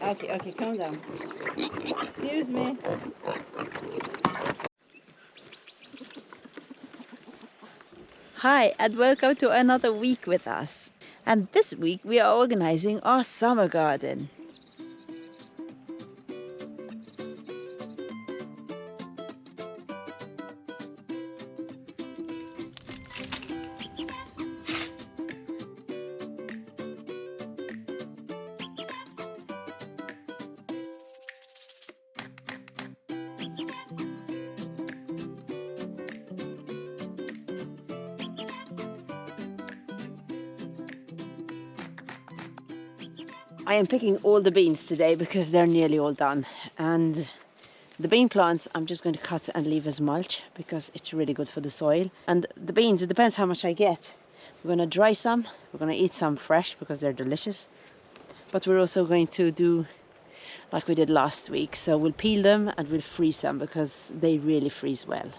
Okay, calm down. Excuse me. Hi, and welcome to another week with us. And this week we are organizing our summer garden. I am picking all the beans today because they're nearly all done, and the bean plants I'm just going to cut and leave as mulch because it's really good for the soil. And the beans, it depends how much I get. We're going to dry some, we're going to eat some fresh because they're delicious, but we're also going to do like we did last week, so we'll peel them and we'll freeze them because they really freeze well.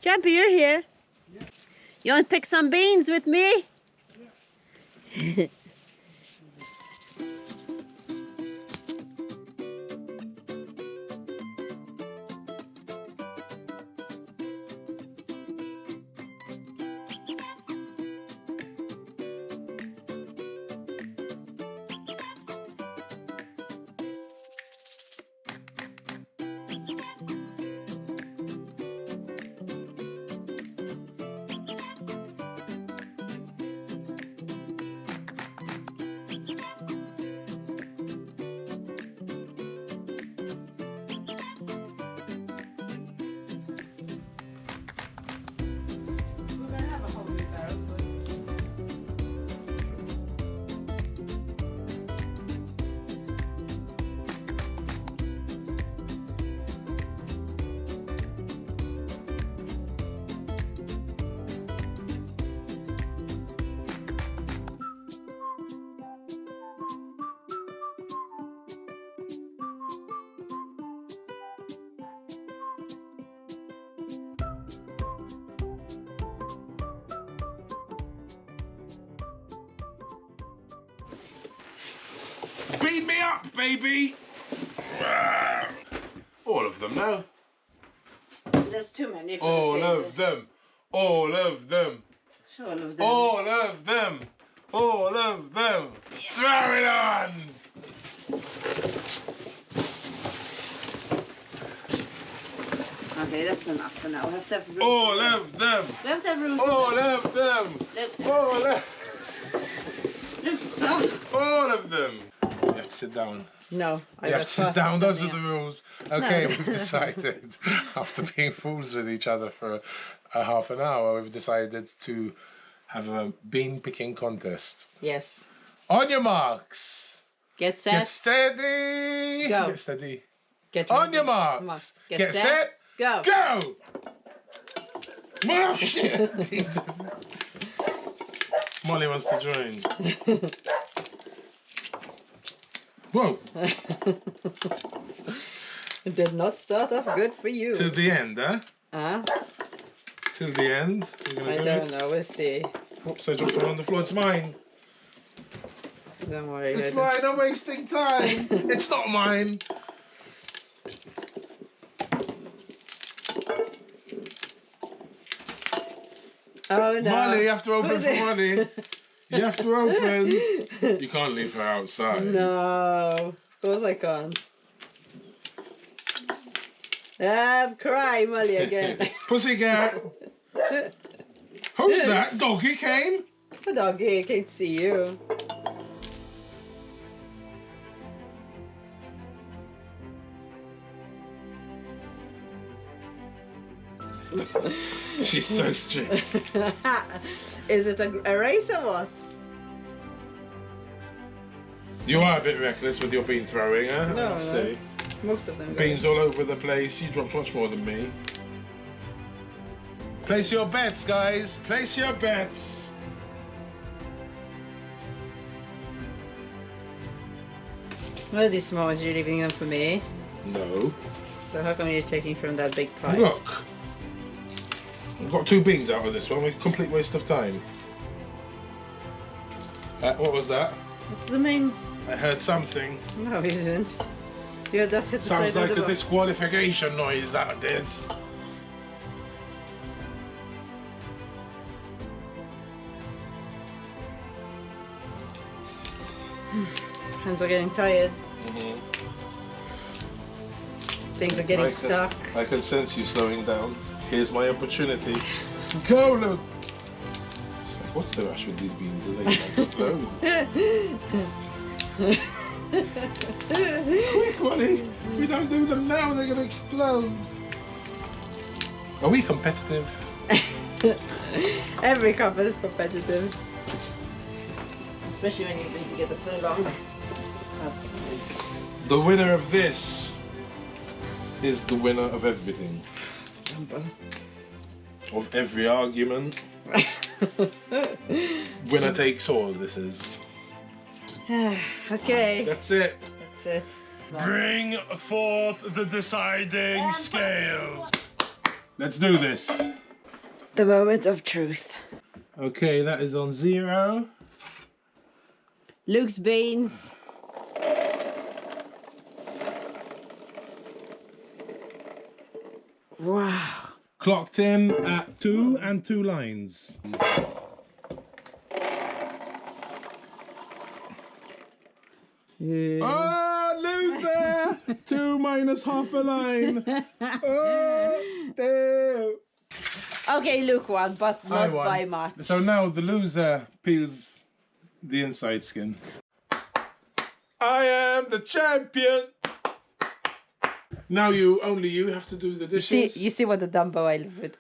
Jumpy, you're here. Yeah. You want to pick some beans with me? Yeah. Beat me up, baby! All of them, no? There's too many. All of them. All of them. All of them. All of them. All of them. Yeah. Throw it on! Okay, that's enough for now. We have to have room. All of them. We have to have room. All of them. All of. Look, stop. All of them. You have to sit down. No, you have to sit down. Those are the rules. Okay, no. We've decided after being fools with each other for a half an hour, we've decided to have a bean picking contest. Yes. On your marks. Get set. Get steady. Go. Get steady. Get on your marks. Get set. Go. Go. Oh shit. Molly wants to join. Whoa. It did not start off good for you. Till the end, huh? Huh? Till the end. I don't know, we'll see. Oops, I dropped it on the floor. It's mine. Don't worry. It's mine. I'm wasting time. It's not mine. Oh no. Molly, you have to open for Molly. You have to open. You can't leave her outside. No, of course I can't. Cry, Molly, again. Pussycat. Who's that? Doggy came? The doggy can't see you. She's so strict. Is it a race or what? You are a bit reckless with your bean throwing, huh? No, I see. Most of them go. Beans all over the place. You dropped much more than me. Place your bets, guys. Place your bets. Well, these small ones, you're leaving them for me. No. So how come you're taking from that big pile? Look. We've got 2 beans out of this one. A complete waste of time. What was that? What's the main? I heard something. No, it isn't. Yeah, that hit the Sounds side like of the a disqualification noise that I did. Hands are getting tired. Mm-hmm. Things are getting stuck. I can sense you slowing down. Here's my opportunity. Go, Luke! It's like, what's the rush with these beans? Are they gonna explode? Quick, Wally! If we don't do them now, they're gonna explode. Are we competitive? Every couple is competitive. Especially when you've been together so long. The winner of this is the winner of everything. Of every argument. Winner takes all, this is. Okay. That's it. That's it. Bring forth the deciding scales. Let's do this. The moment of truth. Okay, that is on 0. Luke's beans. Wow. Clocked in at 2 and 2 lines. Oh, loser! 2 minus half a line. Oh, no. Okay, Luke won, but I not won. by much. So now the loser peels the inside skin. I am the champion. Now only you have to do the dishes. You see what a Dumbo I live with.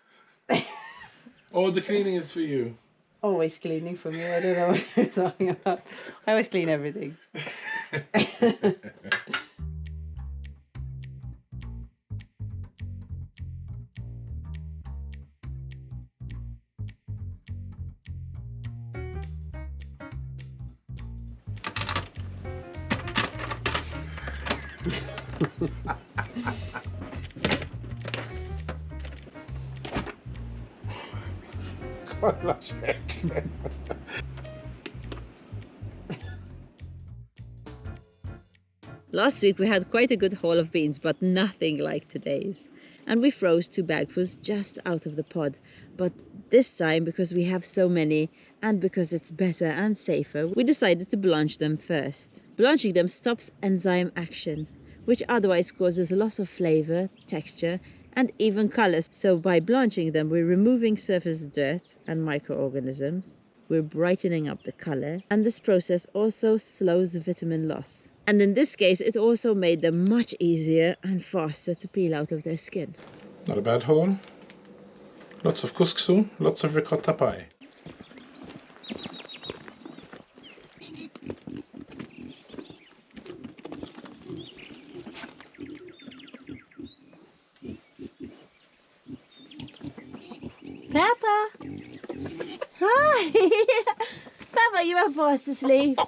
All the cleaning is for you. Always cleaning for me. I don't know what you're talking about. I always clean everything. Last week we had quite a good haul of beans, but nothing like today's. And we froze 2 bagfuls just out of the pod. But this time, because we have so many and because it's better and safer, we decided to blanch them first. Blanching them stops enzyme action, which otherwise causes a loss of flavor, texture and even colors. So by blanching them, we're removing surface dirt and microorganisms. We're brightening up the color, and this process also slows vitamin loss. And in this case, it also made them much easier and faster to peel out of their skin. Not a bad haul. Lots of couscous, lots of ricotta pie. Peppa! Hi! Peppa, you are fast asleep.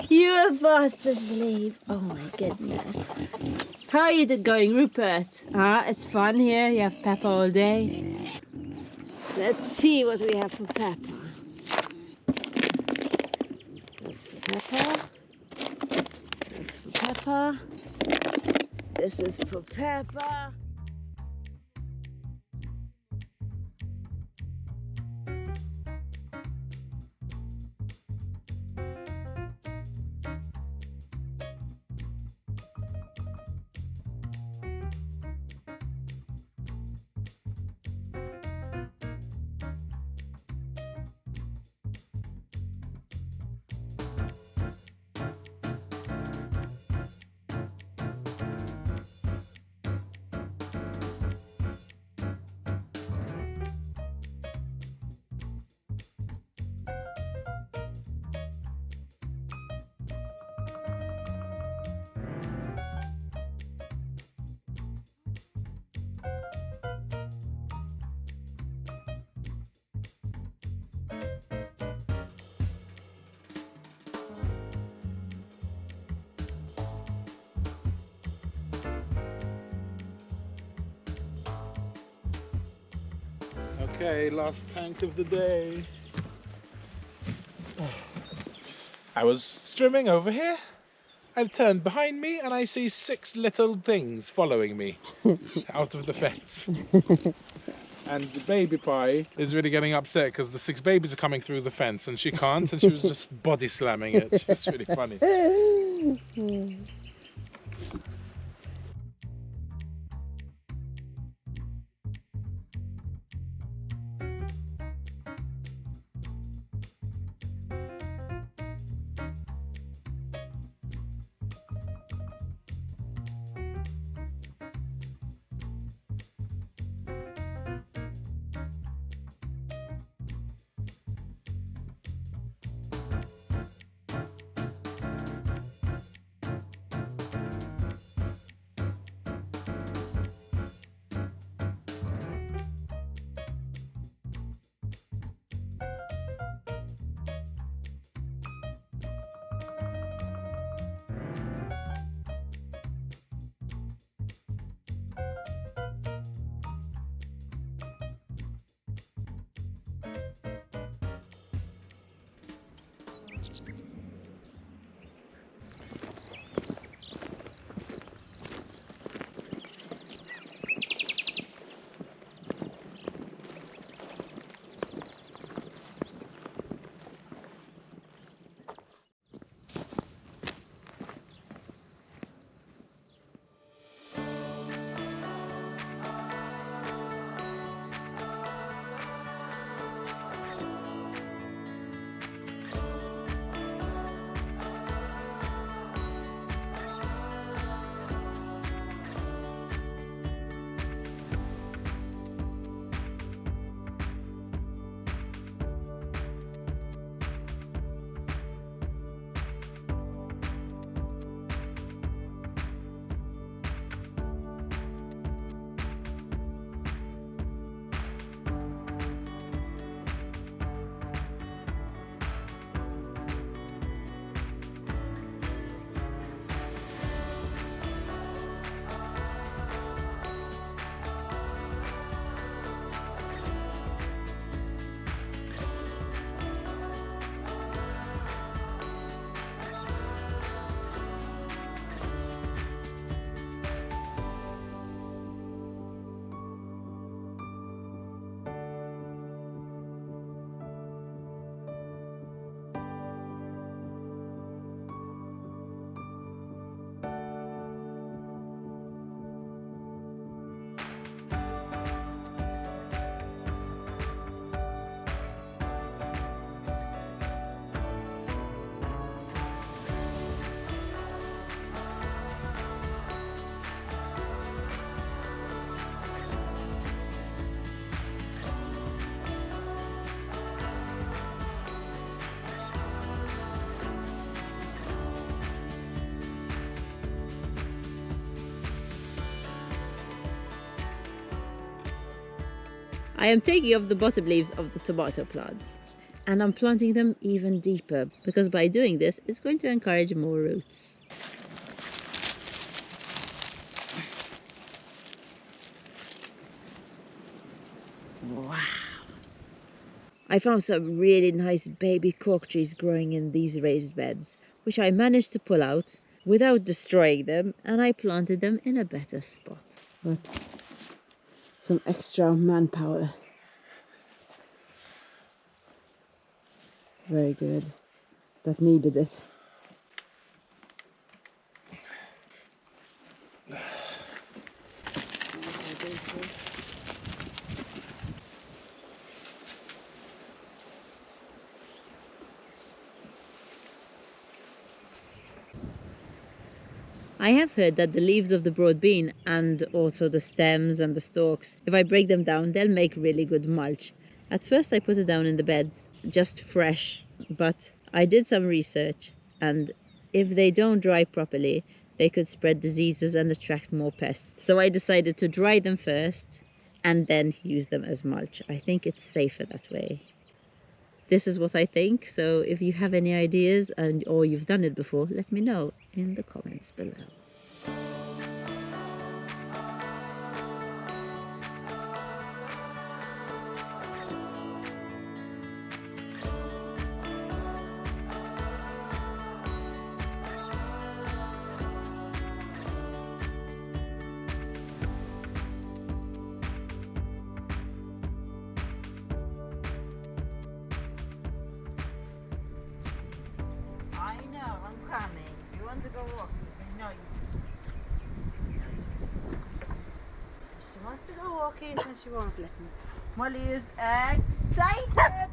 You are fast asleep. Oh my goodness. How are you going, Rupert? It's fun here. You have Peppa all day. Let's see what we have for Peppa. That's for Peppa. That's for Peppa. This is for Peppa. Okay, last tank of the day. I was streaming over here. I've turned behind me and I see 6 little things following me out of the fence. And Baby Pie is really getting upset because the 6 babies are coming through the fence and she can't, and she was just body slamming it. It's really funny. I am taking off the bottom leaves of the tomato plants and I'm planting them even deeper because by doing this it's going to encourage more roots. Wow! I found some really nice baby cork trees growing in these raised beds, which I managed to pull out without destroying them, and I planted them in a better spot. But some extra manpower. Very good. That needed it. I have heard that the leaves of the broad bean and also the stems and the stalks, if I break them down, they'll make really good mulch. At first I put it down in the beds, just fresh, but I did some research and if they don't dry properly, they could spread diseases and attract more pests. So I decided to dry them first and then use them as mulch. I think it's safer that way. This is what I think, so if you have any ideas or you've done it before, let me know in the comments below. She wants to go walking and she won't let me. Molly is excited.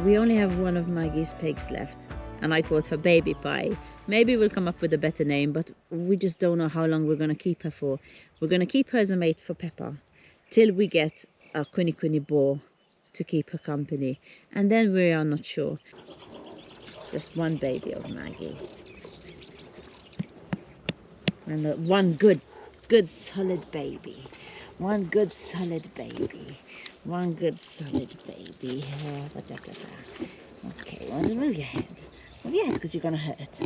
We only have one of Maggie's pigs left, and I called her Baby Pie. Maybe we'll come up with a better name, but we just don't know how long we're going to keep her for. We're going to keep her as a mate for Peppa till we get a Kuni Kuni boar to keep her company, and then we are not sure. Just one baby of Maggie, and one good solid baby. One good solid baby. One good solid baby. Okay, well, move your head. Move your head because you're going to hurt.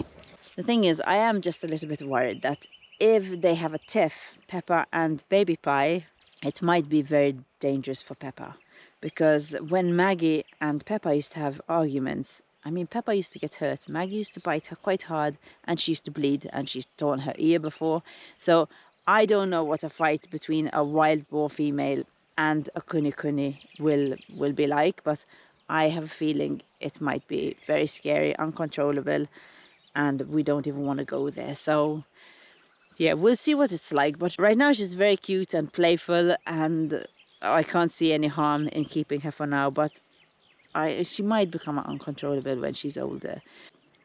The thing is, I am just a little bit worried that if they have a tiff, Peppa and Baby Pie, it might be very dangerous for Peppa. Because when Maggie and Peppa used to have arguments, I mean, Peppa used to get hurt. Maggie used to bite her quite hard and she used to bleed and she's torn her ear before. So I don't know what a fight between a wild boar female and a Kuni Kuni will be like, but I have a feeling it might be very scary, uncontrollable, and we don't even want to go there. So yeah, we'll see what it's like. But right now she's very cute and playful, and I can't see any harm in keeping her for now, but she might become uncontrollable when she's older.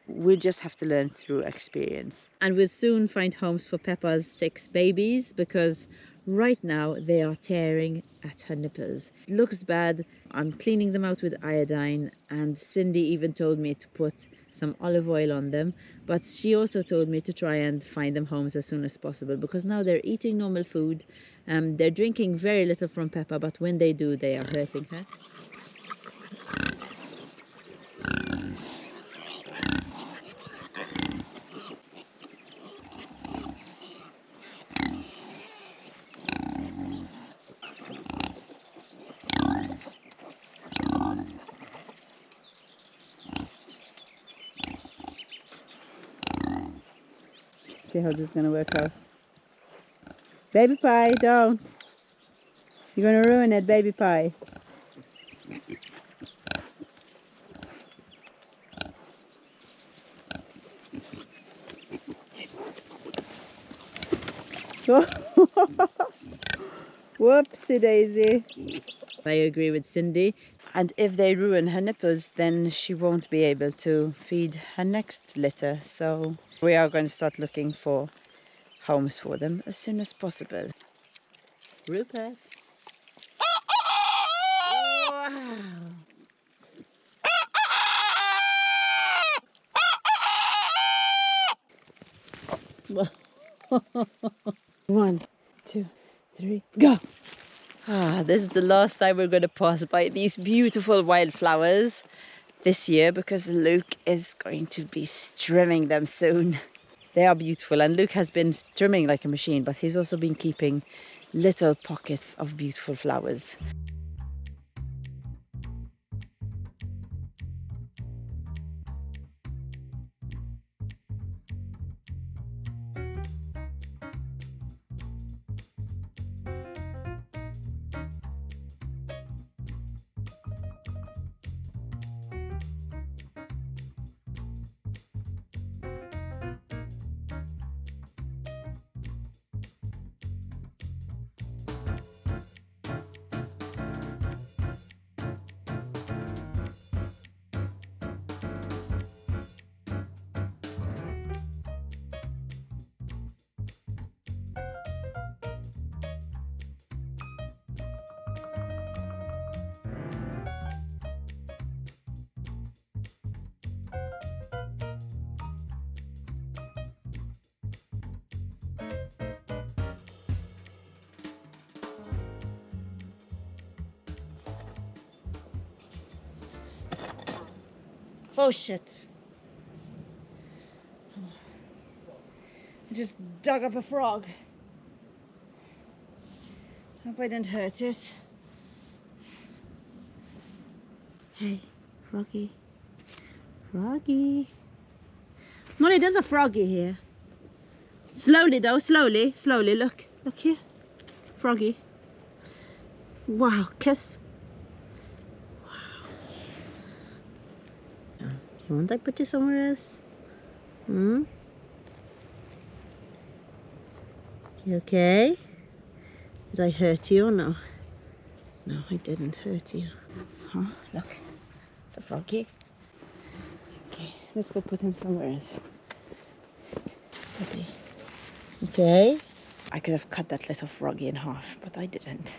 We'll just have to learn through experience. And we'll soon find homes for Peppa's 6 babies, because right now they are tearing at her nipples. It looks bad. I'm cleaning them out with iodine, and Cindy even told me to put some olive oil on them, but she also told me to try and find them homes as soon as possible, because now they're eating normal food. They're drinking very little from Peppa, but when they do, they are hurting her. See how this is going to work out. Baby Pie, don't. You're going to ruin it, Baby Pie. Whoopsie daisy. I agree with Cindy. And if they ruin her nipples, then she won't be able to feed her next litter. So we are going to start looking for homes for them as soon as possible. Rupert. Wow. 1, 2, 3, go! This is the last time we're going to pass by these beautiful wildflowers this year, because Luke is going to be trimming them soon. They are beautiful, and Luke has been trimming like a machine, but he's also been keeping little pockets of beautiful flowers. Oh shit. I just dug up a frog. Hope I didn't hurt it. Hey, froggy. Froggy. Molly, there's a froggy here. Slowly though, slowly, slowly. Look, look here. Froggy. Wow, kiss. Wow. You want I put you somewhere else? Hmm? You okay? Did I hurt you or no? No, I didn't hurt you. Huh? Look, the froggy. Okay, let's go put him somewhere else. Okay. Okay. I could have cut that little froggy in half, but I didn't.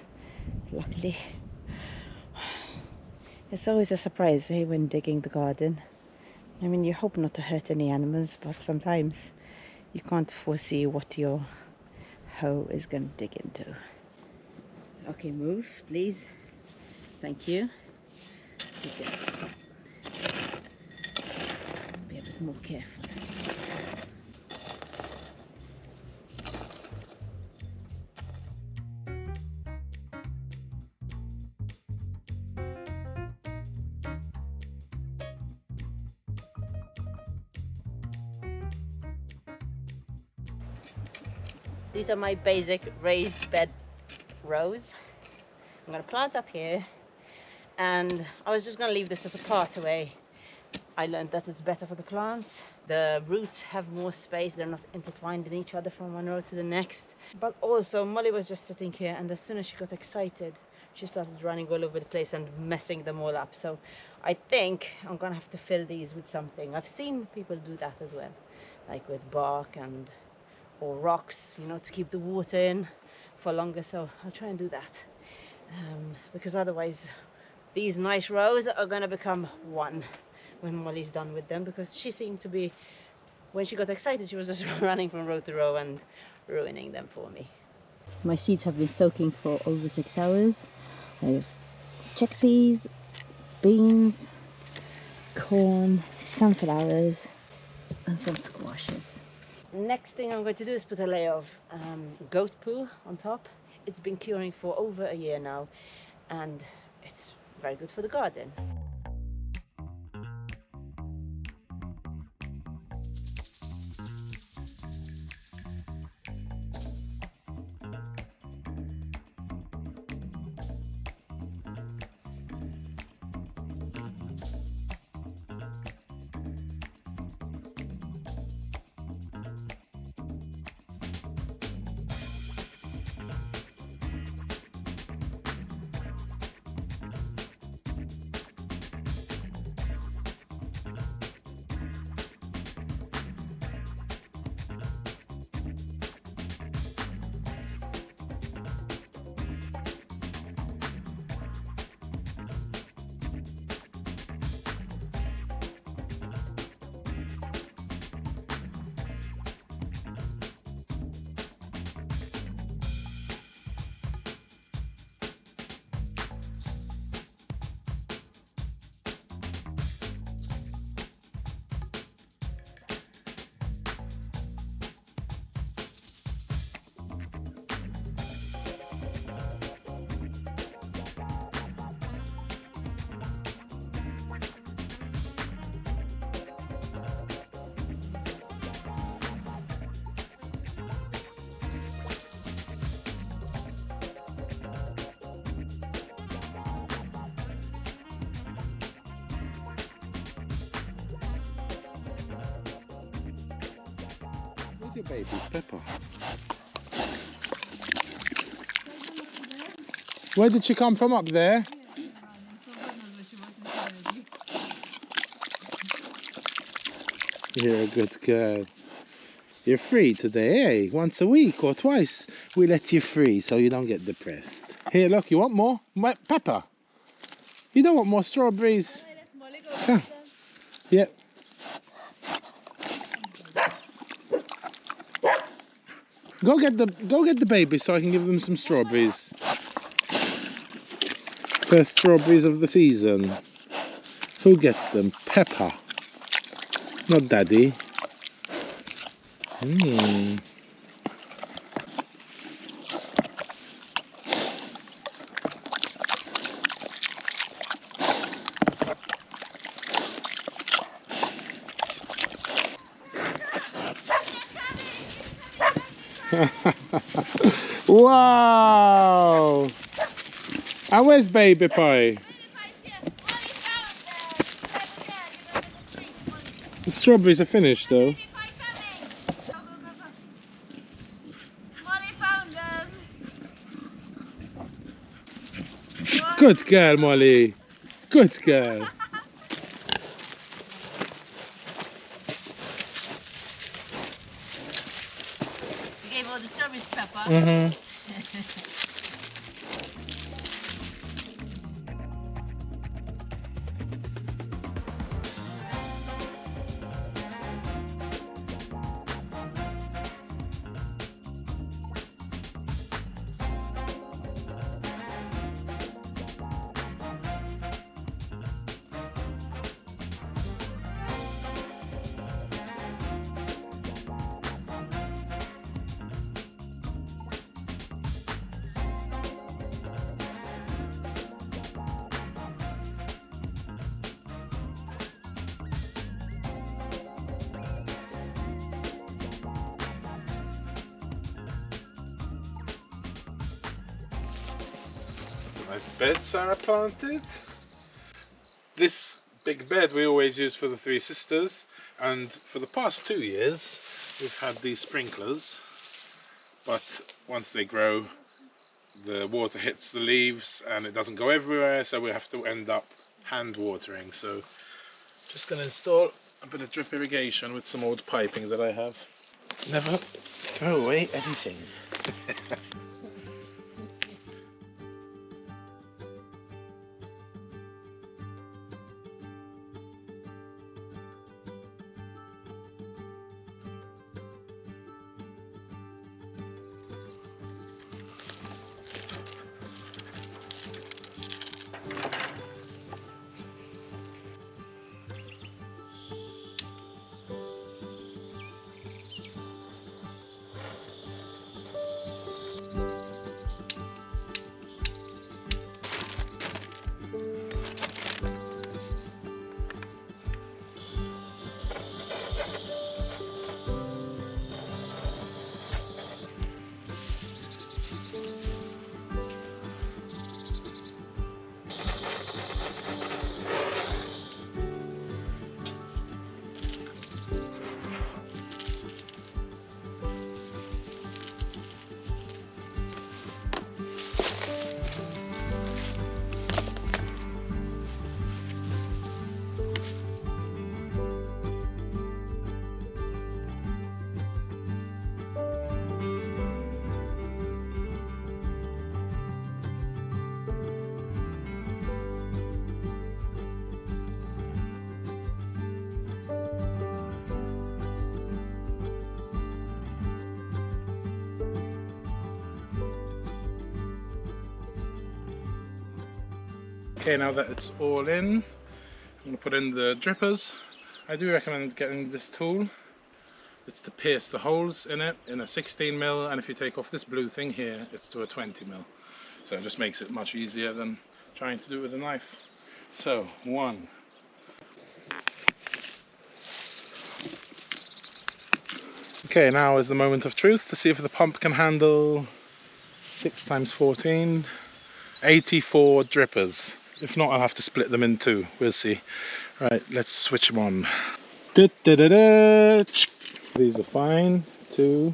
Luckily. It's always a surprise, eh, when digging the garden. I mean, you hope not to hurt any animals, but sometimes you can't foresee what your hoe is going to dig into. Okay, move, please. Thank you. Okay. Be a bit more careful. These are my basic raised bed rows. I'm going to plant up here, and I was just going to leave this as a pathway. I learned that it's better for the plants. The roots have more space, they're not intertwined in each other from one row to the next. But also, Molly was just sitting here, and as soon as she got excited, she started running all over the place and messing them all up. So I think I'm going to have to fill these with something. I've seen people do that as well, like with bark or rocks, you know, to keep the water in for longer. So I'll try and do that, because otherwise these nice rows are going to become one when Molly's done with them, because she seemed to be, when she got excited, she was just running from row to row and ruining them for me. My seeds have been soaking for over 6 hours. I have chickpeas, beans, corn, sunflowers, and some squashes. Next thing I'm going to do is put a layer of goat poo on top. It's been curing for over a year now, and it's very good for the garden. Your baby's Peppa. Where did she come from, up there? You're a good girl. You're free today, eh? Once a week or twice we let you free so you don't get depressed. Here, look, you want more? Peppa, you don't want more strawberries? Come. Yep. Go get the baby so I can give them some strawberries. First strawberries of the season. Who gets them? Peppa. Not daddy. Hmm. Wow! And where's baby pie? The strawberries are finished though. Good girl, Molly. Good girl. You gave all the strawberries, Peppa. Mm-hmm. Nice bed Sarah planted. This big bed we always use for the three sisters, and for the past 2 years we've had these sprinklers, but once they grow the water hits the leaves and it doesn't go everywhere, so we have to end up hand watering. So just going to install a bit of drip irrigation with some old piping that I have. Never throw away anything. Okay, now that it's all in, I'm going to put in the drippers. I do recommend getting this tool. It's to pierce the holes in it in a 16mm, and if you take off this blue thing here, it's to a 20mm. So it just makes it much easier than trying to do it with a knife. So, 1. Okay, now is the moment of truth to see if the pump can handle 6 times 14, 84 drippers. If not, I'll have to split them in two. We'll see. Right, let's switch them on. Da, da, da, da. These are fine. 2,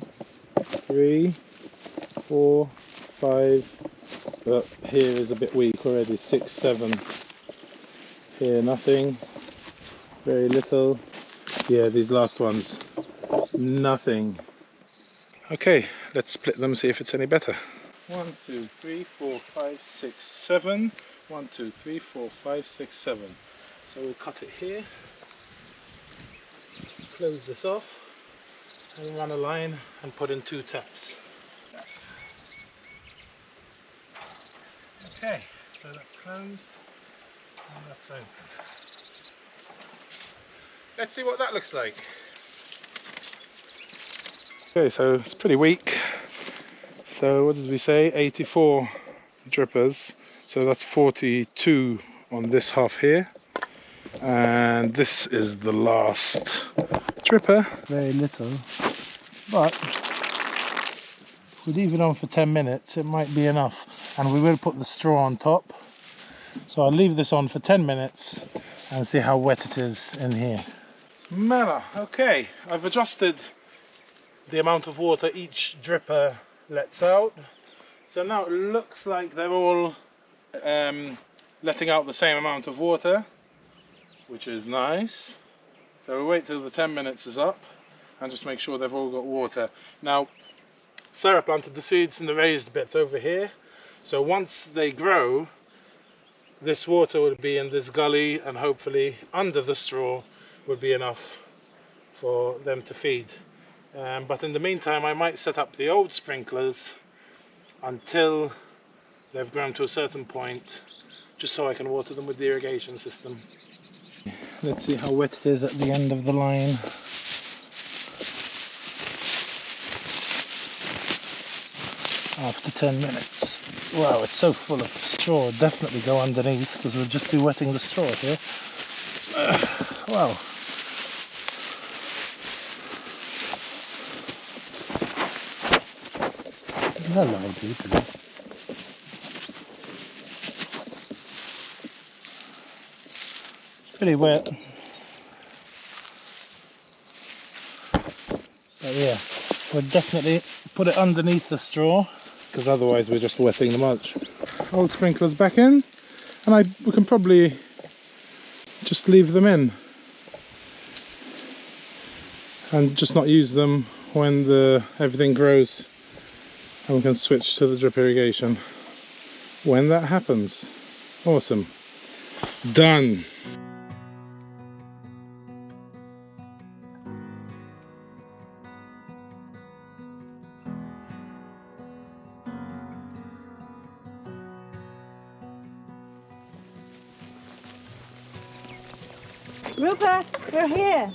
3, 4, 5. But here is a bit weak already. 6, 7. Here, nothing. Very little. Yeah, these last ones. Nothing. Okay, let's split them, see if it's any better. 1, 2, 3, 4, 5, 6, 7. 1, 2, 3, 4, 5, 6, 7. So we'll cut it here. Close this off and run a line and put in 2 taps. Okay, so that's closed and that's open. Let's see what that looks like. Okay, so it's pretty weak. So what did we say? 84 drippers. So that's 42 on this half here. And this is the last dripper. Very little. But if we leave it on for 10 minutes, it might be enough. And we will put the straw on top. So I'll leave this on for 10 minutes and see how wet it is in here. Mela, okay, I've adjusted the amount of water each dripper lets out. So now it looks like they're all letting out the same amount of water, which is nice. So we'll wait till the 10 minutes is up and just make sure they've all got water. Now, Sarah planted the seeds in the raised bits over here. So once they grow, this water will be in this gully and hopefully under the straw would be enough for them to feed. But in the meantime, I might set up the old sprinklers until they've grown to a certain point, just so I can water them with the irrigation system. Let's see how wet it is at the end of the line. After 10 minutes. Wow, it's so full of straw. Definitely go underneath because we'll just be wetting the straw here. Wow. Hello, people. Pretty wet. But yeah, we'll definitely put it underneath the straw because otherwise we're just wetting the mulch. Old sprinklers back in, and we can probably just leave them in and just not use them when everything grows, and we can switch to the drip irrigation when that happens. Awesome. Done. Rupert, we're here.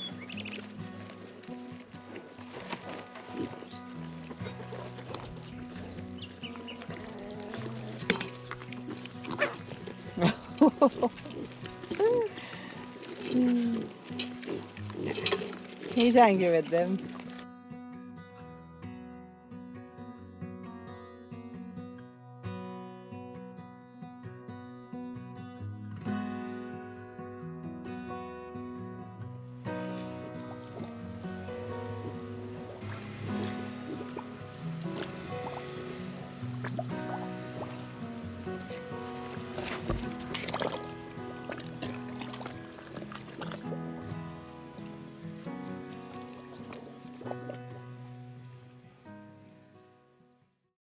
He's angry with them.